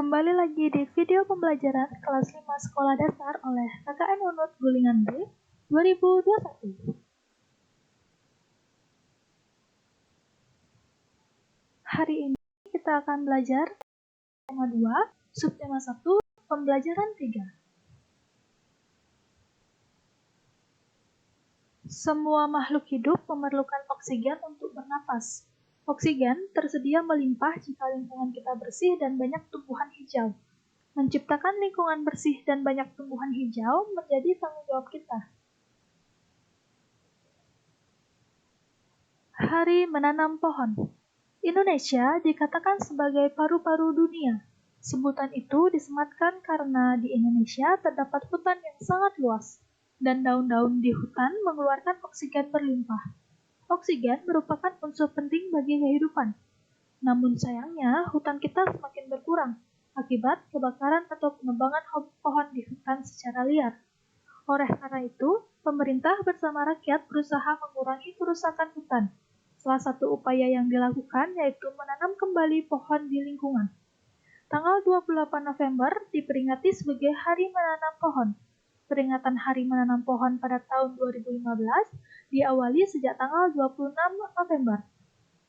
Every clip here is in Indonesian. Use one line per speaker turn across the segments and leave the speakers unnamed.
Kembali lagi di video pembelajaran kelas 5 Sekolah Dasar oleh KKN Unut Gulingan B 2021. Hari ini kita akan belajar tema 2, subtema 1, pembelajaran 3. Semua makhluk hidup memerlukan oksigen untuk bernapas. Oksigen tersedia melimpah jika lingkungan kita bersih dan banyak tumbuhan hijau. Menciptakan lingkungan bersih dan banyak tumbuhan hijau menjadi tanggung jawab kita. Hari Menanam Pohon. Indonesia dikatakan sebagai paru-paru dunia. Sebutan itu disematkan karena di Indonesia terdapat hutan yang sangat luas, dan daun-daun di hutan mengeluarkan oksigen berlimpah. Oksigen merupakan unsur penting bagi kehidupan. Namun sayangnya, hutan kita semakin berkurang akibat kebakaran atau penebangan pohon di hutan secara liar. Oleh karena itu, pemerintah bersama rakyat berusaha mengurangi kerusakan hutan. Salah satu upaya yang dilakukan yaitu menanam kembali pohon di lingkungan. Tanggal 28 November diperingati sebagai Hari Menanam Pohon. Peringatan Hari Menanam Pohon pada tahun 2015 diawali sejak tanggal 26 November.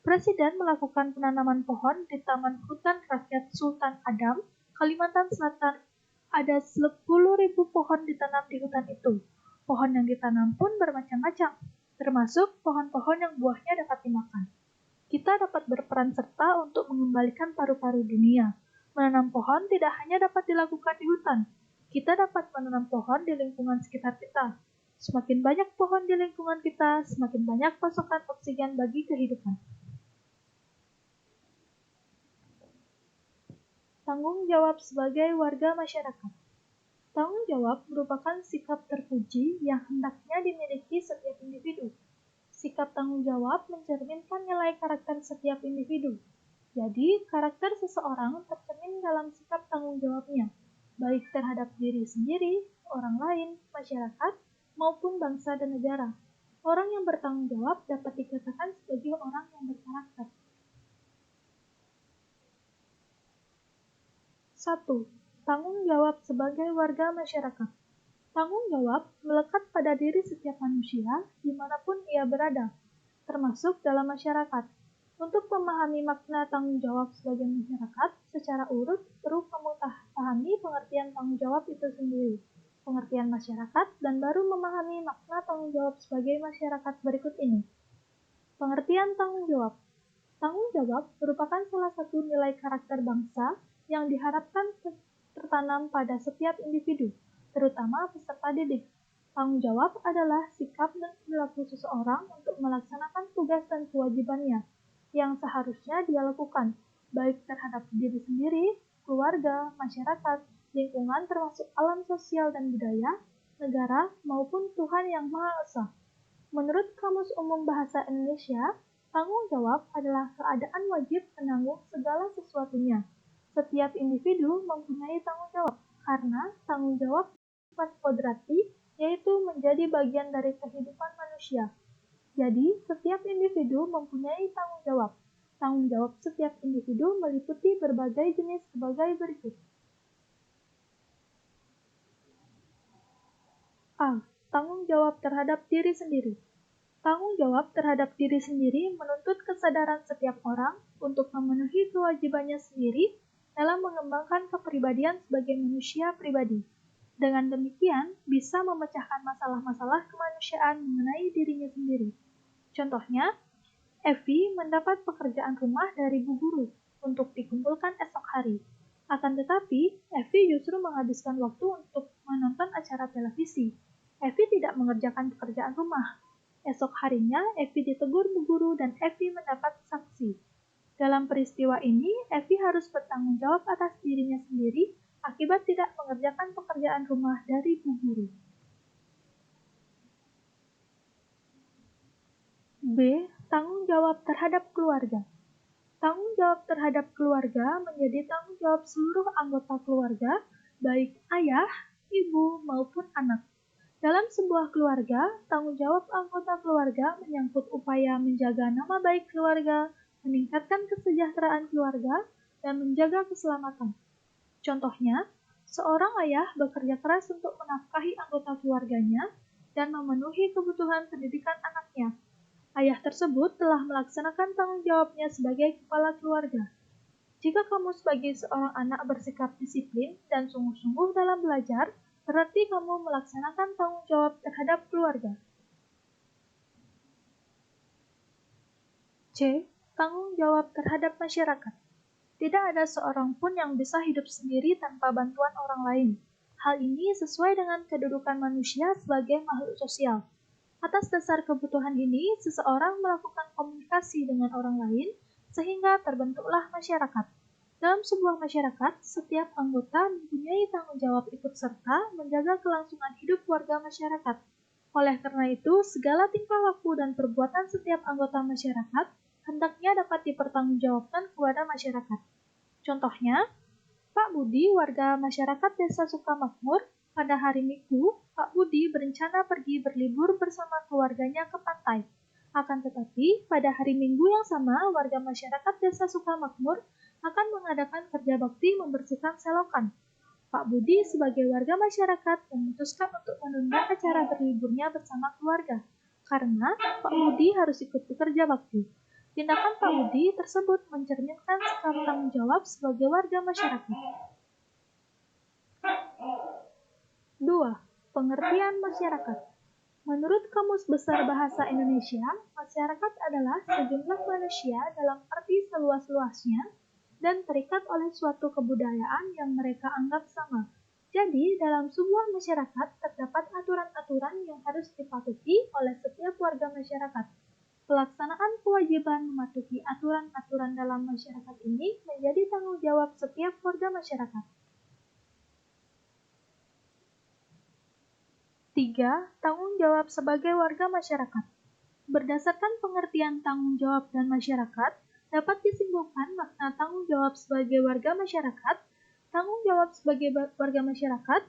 Presiden melakukan penanaman pohon di Taman Hutan Rakyat Sultan Adam, Kalimantan Selatan. Ada 10.000 pohon ditanam di hutan itu. Pohon yang ditanam pun bermacam-macam, termasuk pohon-pohon yang buahnya dapat dimakan. Kita dapat berperan serta untuk mengembalikan paru-paru dunia. Menanam pohon tidak hanya dapat dilakukan di hutan. Kita dapat menanam pohon di lingkungan sekitar kita. Semakin banyak pohon di lingkungan kita, semakin banyak pasokan oksigen bagi kehidupan. Tanggung jawab sebagai warga masyarakat. Tanggung jawab merupakan sikap terpuji yang hendaknya dimiliki setiap individu. Sikap tanggung jawab mencerminkan nilai karakter setiap individu. Jadi, karakter seseorang tercermin dalam sikap tanggung jawabnya, baik terhadap diri sendiri, orang lain, masyarakat, maupun bangsa dan negara. Orang yang bertanggung jawab dapat dikatakan sebagai orang yang berkarakter. 1. Tanggung jawab sebagai warga masyarakat. Tanggung jawab melekat pada diri setiap manusia dimanapun ia berada, termasuk dalam masyarakat. Untuk memahami makna tanggung jawab sebagai masyarakat, secara urut perlu kamu pahami pengertian tanggung jawab itu sendiri, pengertian masyarakat, dan baru memahami makna tanggung jawab sebagai masyarakat berikut ini. Pengertian tanggung jawab. Tanggung jawab merupakan salah satu nilai karakter bangsa yang diharapkan tertanam pada setiap individu, terutama peserta didik. Tanggung jawab adalah sikap dan perilaku seseorang untuk melaksanakan tugas dan kewajibannya yang seharusnya dia lakukan, baik terhadap diri sendiri, keluarga, masyarakat, lingkungan termasuk alam sosial dan budaya, negara, maupun Tuhan Yang Maha Esa. Menurut Kamus Umum Bahasa Indonesia, tanggung jawab adalah keadaan wajib menanggung segala sesuatunya. Setiap individu mempunyai tanggung jawab, karena tanggung jawab sifat kodrati, yaitu menjadi bagian dari kehidupan manusia. Jadi, setiap individu mempunyai tanggung jawab. Tanggung jawab setiap individu meliputi berbagai jenis sebagai berikut. A. Tanggung jawab terhadap diri sendiri. Tanggung jawab terhadap diri sendiri menuntut kesadaran setiap orang untuk memenuhi kewajibannya sendiri dalam mengembangkan kepribadian sebagai manusia pribadi. Dengan demikian, bisa memecahkan masalah-masalah kemanusiaan mengenai dirinya sendiri. Contohnya, Evi mendapat pekerjaan rumah dari Bu Guru untuk dikumpulkan esok hari. Akan tetapi, Evi justru menghabiskan waktu untuk menonton acara televisi. Evi tidak mengerjakan pekerjaan rumah. Esok harinya, Evi ditegur Bu Guru dan Evi mendapat sanksi. Dalam peristiwa ini, Evi harus bertanggung jawab atas dirinya sendiri akibat tidak mengerjakan pekerjaan rumah dari Bu Guru. B. Tanggung jawab terhadap keluarga. Tanggung jawab terhadap keluarga menjadi tanggung jawab seluruh anggota keluarga, baik ayah, ibu, maupun anak. Dalam sebuah keluarga, tanggung jawab anggota keluarga menyangkut upaya menjaga nama baik keluarga, meningkatkan kesejahteraan keluarga, dan menjaga keselamatan. Contohnya, seorang ayah bekerja keras untuk menafkahi anggota keluarganya dan memenuhi kebutuhan pendidikan anaknya. Ayah tersebut telah melaksanakan tanggung jawabnya sebagai kepala keluarga. Jika kamu sebagai seorang anak bersikap disiplin dan sungguh-sungguh dalam belajar, berarti kamu melaksanakan tanggung jawab terhadap keluarga. C. Tanggung jawab terhadap masyarakat. Tidak ada seorang pun yang bisa hidup sendiri tanpa bantuan orang lain. Hal ini sesuai dengan kedudukan manusia sebagai makhluk sosial. Atas dasar kebutuhan ini, seseorang melakukan komunikasi dengan orang lain, sehingga terbentuklah masyarakat. Dalam sebuah masyarakat, setiap anggota mempunyai tanggung jawab ikut serta menjaga kelangsungan hidup warga masyarakat. Oleh karena itu, segala tingkah laku dan perbuatan setiap anggota masyarakat hendaknya dapat dipertanggungjawabkan kepada masyarakat. Contohnya, Pak Budi, warga masyarakat Desa Sukamakmur, pada hari Minggu, Pak Budi berencana pergi berlibur bersama keluarganya ke pantai. Akan tetapi, pada hari Minggu yang sama, warga masyarakat Desa Sukamakmur akan mengadakan kerja bakti membersihkan selokan. Pak Budi sebagai warga masyarakat memutuskan untuk menunda acara berliburnya bersama keluarga, karena Pak Budi harus ikut bekerja bakti. Tindakan Pak Budi tersebut mencerminkan sikap tanggung jawab sebagai warga masyarakat. 2. Pengertian masyarakat. Menurut Kamus Besar Bahasa Indonesia, masyarakat adalah sejumlah manusia dalam arti seluas-luasnya dan terikat oleh suatu kebudayaan yang mereka anggap sama. Jadi, dalam sebuah masyarakat terdapat aturan-aturan yang harus dipatuhi oleh setiap warga masyarakat. Pelaksanaan kewajiban mematuhi aturan-aturan dalam masyarakat ini menjadi tanggung jawab setiap warga masyarakat. 3. Tanggung jawab sebagai warga masyarakat. Berdasarkan pengertian tanggung jawab dan masyarakat, dapat disimpulkan makna tanggung jawab sebagai warga masyarakat. Tanggung jawab sebagai warga masyarakat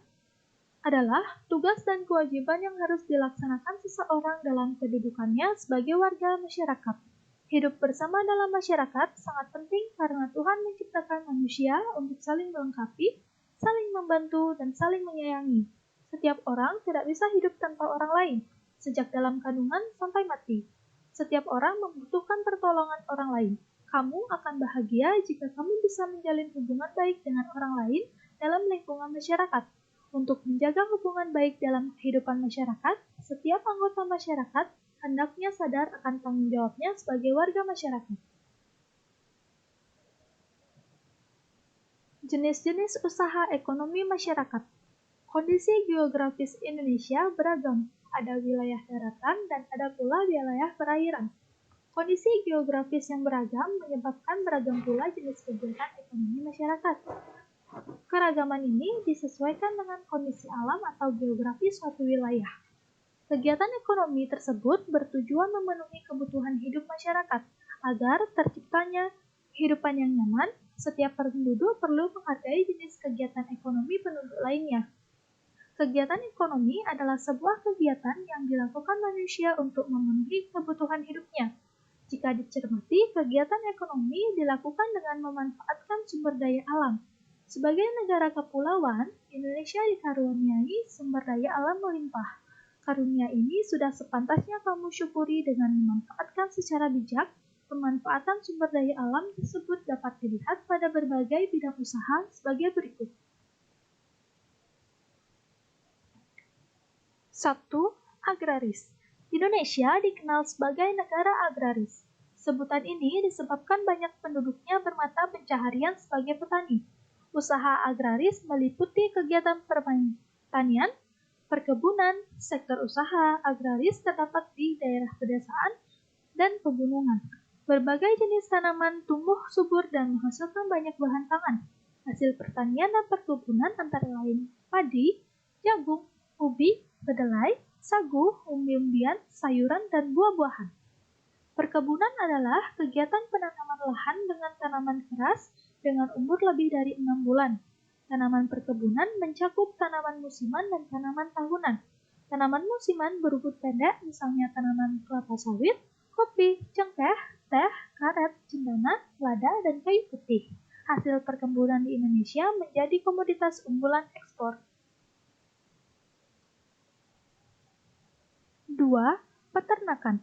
adalah tugas dan kewajiban yang harus dilaksanakan seseorang dalam kedudukannya sebagai warga masyarakat. Hidup bersama dalam masyarakat sangat penting karena Tuhan menciptakan manusia untuk saling melengkapi, saling membantu, dan saling menyayangi. Setiap orang tidak bisa hidup tanpa orang lain, sejak dalam kandungan sampai mati. Setiap orang membutuhkan pertolongan orang lain. Kamu akan bahagia jika kamu bisa menjalin hubungan baik dengan orang lain dalam lingkungan masyarakat. Untuk menjaga hubungan baik dalam kehidupan masyarakat, setiap anggota masyarakat hendaknya sadar akan tanggung jawabnya sebagai warga masyarakat. Jenis-jenis usaha ekonomi masyarakat. Kondisi geografis Indonesia beragam, ada wilayah daratan dan ada pula wilayah perairan. Kondisi geografis yang beragam menyebabkan beragam pula jenis kegiatan ekonomi masyarakat. Keragaman ini disesuaikan dengan kondisi alam atau geografi suatu wilayah. Kegiatan ekonomi tersebut bertujuan memenuhi kebutuhan hidup masyarakat. Agar terciptanya kehidupan yang nyaman, setiap penduduk perlu menghargai jenis kegiatan ekonomi penduduk lainnya. Kegiatan ekonomi adalah sebuah kegiatan yang dilakukan manusia untuk memenuhi kebutuhan hidupnya. Jika dicermati, kegiatan ekonomi dilakukan dengan memanfaatkan sumber daya alam. Sebagai negara kepulauan, Indonesia dikaruniai sumber daya alam melimpah. Karunia ini sudah sepantasnya kamu syukuri dengan memanfaatkan secara bijak. Pemanfaatan sumber daya alam tersebut dapat dilihat pada berbagai bidang usaha sebagai berikut. 1. Agraris. Indonesia dikenal sebagai negara agraris. Sebutan ini disebabkan banyak penduduknya bermata pencaharian sebagai petani. Usaha agraris meliputi kegiatan pertanian, perkebunan, sektor usaha agraris terdapat di daerah pedesaan dan pegunungan. Berbagai jenis tanaman tumbuh subur dan menghasilkan banyak bahan pangan. Hasil pertanian dan perkebunan antara lain padi, jagung, ubi, kedelai, sagu, umbi-umbian, sayuran, dan buah-buahan. Perkebunan adalah kegiatan penanaman lahan dengan tanaman keras dengan umur lebih dari 6 bulan. Tanaman perkebunan mencakup tanaman musiman dan tanaman tahunan. Tanaman musiman berumur pendek, misalnya tanaman kelapa sawit, kopi, cengkeh, teh, karet, cendana, lada, dan kayu putih. hasil perkebunan di Indonesia menjadi komoditas unggulan ekspor. 2. Peternakan.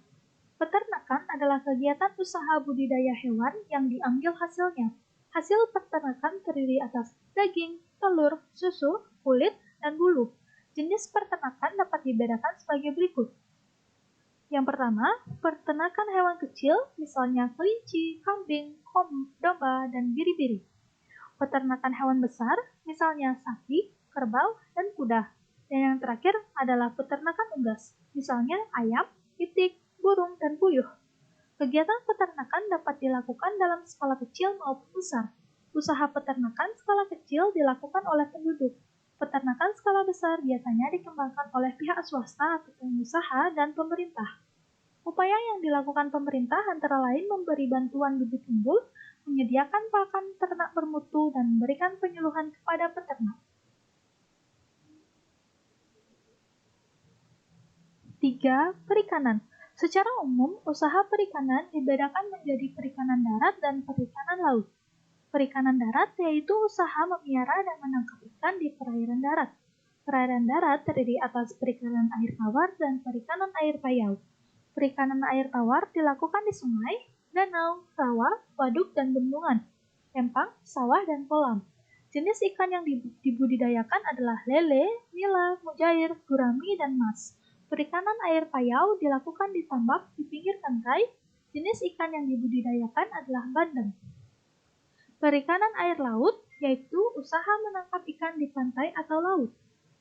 Peternakan adalah kegiatan usaha budidaya hewan yang diambil hasilnya. Hasil peternakan terdiri atas daging, telur, susu, kulit, dan bulu. Jenis peternakan dapat dibedakan sebagai berikut. Yang pertama, peternakan hewan kecil, misalnya kelinci, kambing, domba, dan biri-biri. Peternakan hewan besar, misalnya sapi, kerbau, dan kuda. Dan yang terakhir adalah peternakan unggas, misalnya ayam, itik, burung, dan puyuh. Kegiatan peternakan dapat dilakukan dalam skala kecil maupun besar. Usaha peternakan skala kecil dilakukan oleh penduduk. Peternakan skala besar biasanya dikembangkan oleh pihak swasta atau pengusaha dan pemerintah. Upaya yang dilakukan pemerintah antara lain memberi bantuan bibit unggul, menyediakan pakan ternak bermutu, dan memberikan penyuluhan kepada peternak. 3. Perikanan. Secara umum, usaha perikanan dibedakan menjadi perikanan darat dan perikanan laut. Perikanan darat yaitu usaha memelihara dan menangkap ikan di perairan darat. Perairan darat terdiri atas perikanan air tawar dan perikanan air payau. Perikanan air tawar dilakukan di sungai, danau, rawa, waduk, dan bendungan, empang, sawah, dan kolam. Jenis ikan yang dibudidayakan adalah lele, nila, mujair, gurami, dan mas. Perikanan air payau dilakukan di tambak di pinggir pantai. Jenis ikan yang dibudidayakan adalah bandeng. Perikanan air laut yaitu usaha menangkap ikan di pantai atau laut.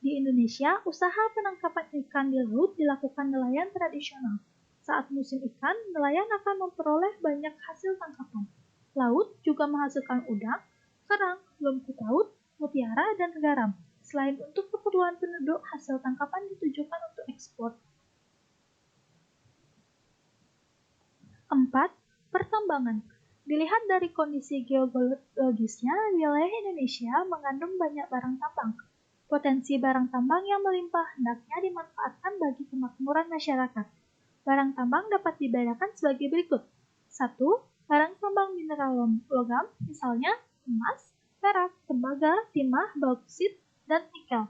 Di Indonesia, usaha penangkapan ikan di laut dilakukan nelayan tradisional. Saat musim ikan, nelayan akan memperoleh banyak hasil tangkapan. Laut juga menghasilkan udang, kerang, lumpur laut, mutiara, dan garam. Selain untuk keperluan penduduk, hasil tangkapan ditujukan untuk ekspor. 4. Pertambangan. Dilihat dari kondisi geologisnya, wilayah Indonesia mengandung banyak barang tambang. Potensi barang tambang yang melimpah hendaknya dimanfaatkan bagi kemakmuran masyarakat. Barang tambang dapat dibedakan sebagai berikut. 1. Barang tambang mineral logam, misalnya emas, perak, tembaga, timah, bauksit, dan nikel.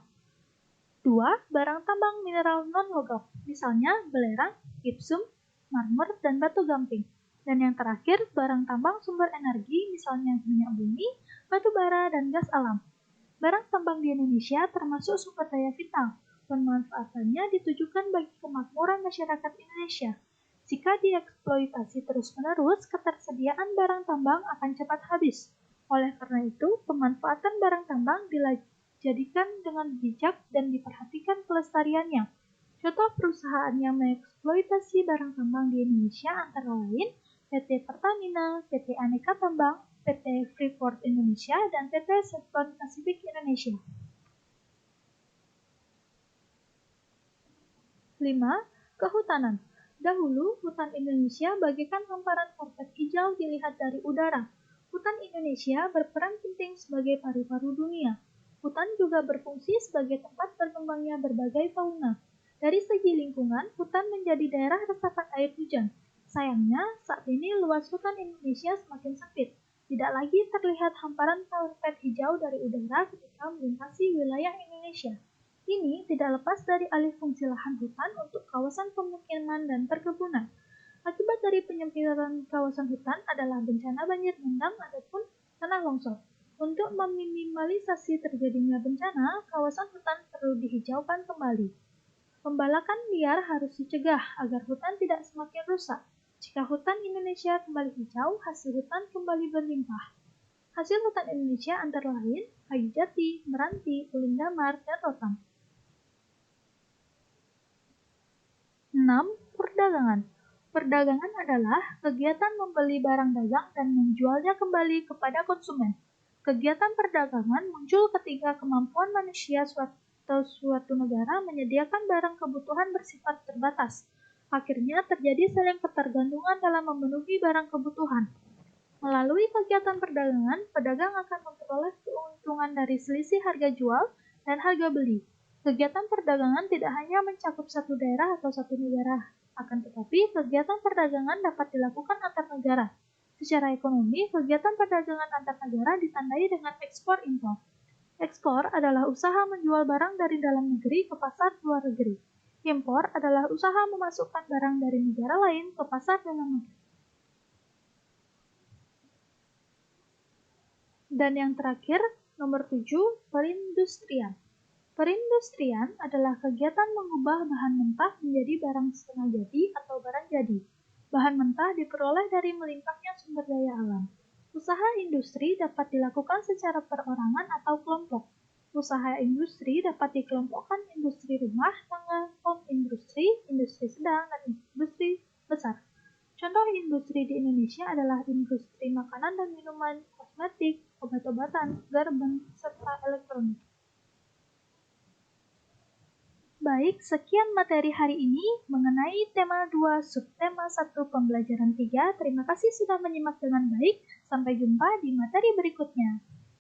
2. Barang tambang mineral non-logam, misalnya belerang, gipsum, marmer, dan batu gamping. Dan yang terakhir, barang tambang sumber energi, misalnya minyak bumi, batu bara, dan gas alam. Barang tambang di Indonesia termasuk sumber daya vital. Pemanfaatannya ditujukan bagi kemakmuran masyarakat Indonesia. Jika dieksploitasi terus-menerus, ketersediaan barang tambang akan cepat habis. Oleh karena itu, pemanfaatan barang tambang dijadikan dengan bijak dan diperhatikan kelestariannya. Contoh perusahaan yang mengeksploitasi barang tambang di Indonesia antara lain PT Pertamina, PT Aneka Tambang, PT Freeport Indonesia, dan PT Chevron Pacific Indonesia. 5. Kehutanan. Dahulu, hutan Indonesia bagaikan hamparan karpet hijau dilihat dari udara. Hutan Indonesia berperan penting sebagai paru-paru dunia. Hutan juga berfungsi sebagai tempat berkembangnya berbagai fauna. Dari segi lingkungan, hutan menjadi daerah resapan air hujan. Sayangnya, saat ini luas hutan Indonesia semakin sempit. Tidak lagi terlihat hamparan karpet hijau dari udara ketika melintasi wilayah Indonesia. Ini tidak lepas dari alih fungsi lahan hutan untuk kawasan pemukiman dan perkebunan. Akibat dari penyempitan kawasan hutan adalah bencana banjir bandang ataupun tanah longsor. Untuk meminimalisasi terjadinya bencana, kawasan hutan perlu dihijaukan kembali. Pembalakan liar harus dicegah agar hutan tidak semakin rusak. Jika hutan Indonesia kembali hijau, hasil hutan kembali berlimpah. Hasil hutan Indonesia antara lain kayu jati, meranti, ulin damar, dan rotan. 6. Perdagangan. Perdagangan adalah kegiatan membeli barang dagang dan menjualnya kembali kepada konsumen. Kegiatan perdagangan muncul ketika kemampuan manusia atau suatu negara menyediakan barang kebutuhan bersifat terbatas. Akhirnya terjadi saling ketergantungan dalam memenuhi barang kebutuhan. Melalui kegiatan perdagangan, pedagang akan memperoleh keuntungan dari selisih harga jual dan harga beli. Kegiatan perdagangan tidak hanya mencakup satu daerah atau satu negara, akan tetapi kegiatan perdagangan dapat dilakukan antar negara. Secara ekonomi, kegiatan perdagangan antar negara ditandai dengan ekspor-impor. Ekspor adalah usaha menjual barang dari dalam negeri ke pasar luar negeri. Impor adalah usaha memasukkan barang dari negara lain ke pasar dalam negeri. Dan yang terakhir, nomor 7, perindustrian. Perindustrian adalah kegiatan mengubah bahan mentah menjadi barang setengah jadi atau barang jadi. Bahan mentah diperoleh dari melimpahnya sumber daya alam. Usaha industri dapat dilakukan secara perorangan atau kelompok. Usaha industri dapat dikelompokkan industri rumah tangga, home industri, industri sedang, dan industri besar. Contoh industri di Indonesia adalah industri makanan dan minuman, kosmetik, obat-obatan, garmen, serta elektronik. Baik, sekian materi hari ini mengenai tema 2 subtema 1 pembelajaran 3. Terima kasih sudah menyimak dengan baik. Sampai jumpa di materi berikutnya.